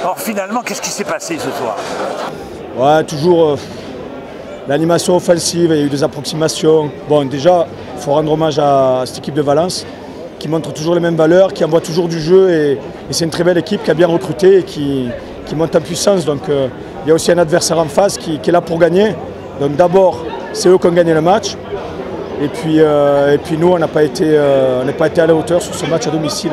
Or finalement, qu'est-ce qui s'est passé ce soir? Ouais, toujours l'animation offensive, il y a eu des approximations. Bon, déjà, il faut rendre hommage à cette équipe de Valence qui montre toujours les mêmes valeurs, qui envoie toujours du jeu et c'est une très belle équipe qui a bien recruté et qui monte en puissance. Donc il y a aussi un adversaire en face qui est là pour gagner. Donc d'abord, c'est eux qui ont gagné le match. Et puis nous, on n'a pas été à la hauteur sur ce match à domicile.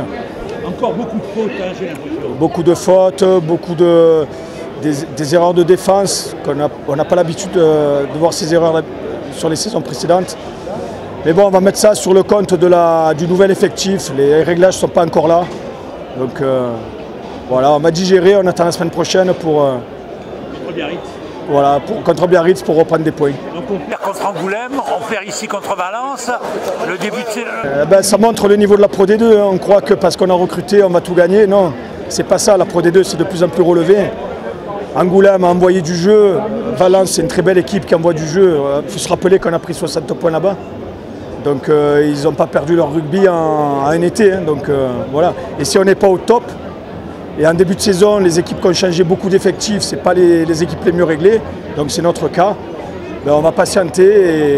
Encore beaucoup de fautes, hein, j'ai l'impression. Beaucoup de fautes, beaucoup des erreurs de défense. On n'a pas l'habitude de voir ces erreurs sur les saisons précédentes. Mais bon, on va mettre ça sur le compte du nouvel effectif. Les réglages ne sont pas encore là. Donc voilà, on va digérer. On attend la semaine prochaine pour Contre Biarritz. Voilà, contre Biarritz pour reprendre des points. Donc on perd contre Angoulême, on perd ici contre Valence. Le début de ça montre le niveau de la Pro D2. On croit que parce qu'on a recruté, on va tout gagner. Non, c'est pas ça. La Pro D2, c'est de plus en plus relevé. Angoulême a envoyé du jeu. Valence, c'est une très belle équipe qui envoie du jeu. Il faut se rappeler qu'on a pris 60 points là-bas. Donc ils n'ont pas perdu leur rugby en un été. Hein. Donc voilà. Et si on n'est pas au top, et en début de saison, les équipes qui ont changé beaucoup d'effectifs, ce n'est pas les équipes les mieux réglées. Donc c'est notre cas. Ben, on va patienter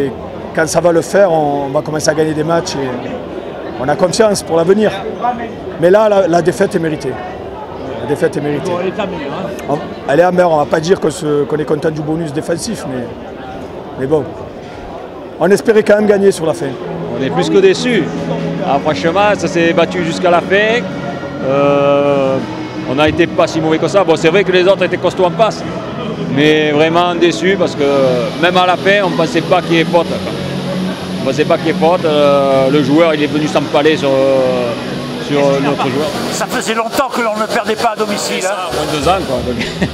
et quand ça va le faire, on va commencer à gagner des matchs et on a confiance pour l'avenir. Mais là, la défaite est méritée. La défaite est méritée. Bon, elle est amère, hein. Elle est amère, on ne va pas dire qu'on est content du bonus défensif, mais bon. On espérait quand même gagner sur la fin. On est plus que déçus. Ah, franchement, ça s'est battu jusqu'à la fin. On n'a été pas si mauvais que ça. Bon, c'est vrai que les autres étaient costauds en passe, mais vraiment déçus parce que même à la fin, on ne pensait pas qu'il y ait faute. On ne pensait pas qu'il y ait faute. Le joueur, il est venu s'empaler sur notre joueur. Ça faisait longtemps que l'on ne perdait pas à domicile. Hein. Moins de 2 ans, quoi.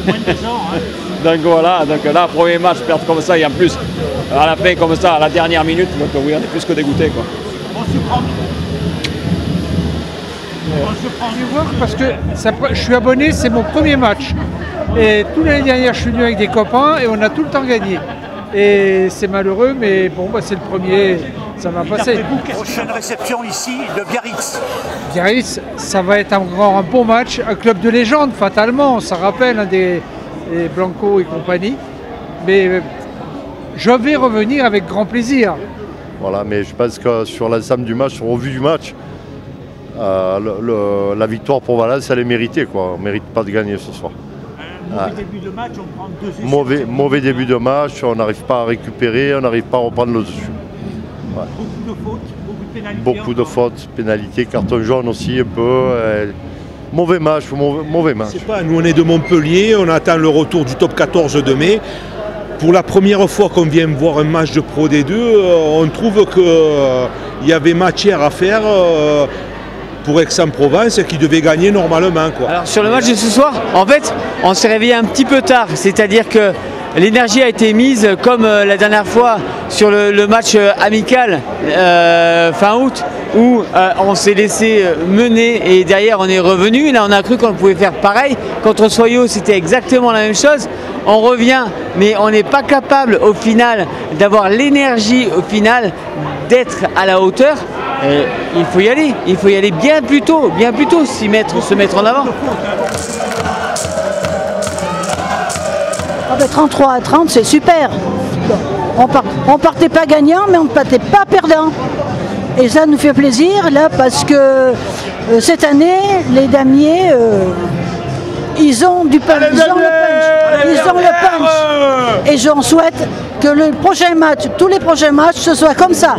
Moins de 2 ans, hein. Donc voilà, donc là, premier match, perdre comme ça, et en plus, à la fin comme ça, à la dernière minute, donc oui, on est plus que dégoûté, quoi. On se prend du voir parce que je suis abonné, c'est mon premier match. Et toute l'année dernière, je suis venu avec des copains et on a tout le temps gagné. Et c'est malheureux, mais bon, bah, c'est le premier, ça va passer. Prochaine réception ici de Biarritz. Biarritz, ça va être encore un bon match, un club de légende, fatalement. Ça rappelle des Blanco et compagnie. Mais je vais revenir avec grand plaisir. Voilà, mais je pense que sur l'ensemble du match, au vu du match, la victoire pour Valence, elle est méritée, quoi. On ne mérite pas de gagner ce soir. Mauvais début de match, on prend 2 essais. Mauvais début de match, on n'arrive pas à récupérer, on n'arrive pas à reprendre le dessus. Ouais. Beaucoup de fautes, beaucoup de pénalités. Beaucoup de fautes, pénalités, carton jaune aussi un peu. Mauvais match, mauvais match. Je sais pas, nous on est de Montpellier, on attend le retour du top 14 de mai. Pour la première fois qu'on vient voir un match de Pro D2, on trouve qu'il y avait matière à faire pour Aix-en-Provence qui devait gagner normalement, quoi. Alors sur le match de ce soir, en fait, on s'est réveillé un petit peu tard, c'est-à-dire que l'énergie a été mise comme la dernière fois sur le match amical fin août où on s'est laissé mener et derrière on est revenu. Là on a cru qu'on pouvait faire pareil. Contre Soyaux c'était exactement la même chose. On revient mais on n'est pas capable au final d'avoir l'énergie au final d'être à la hauteur. Il faut y aller bien plus tôt, se mettre en avant. 33 à 30, c'est super. On partait pas gagnant, mais on ne partait pas perdant. Et ça nous fait plaisir, là, parce que cette année, les damiers, ils ont du punch. Ils ont le punch. Et j'en souhaite que le prochain match, tous les prochains matchs, ce soit comme ça.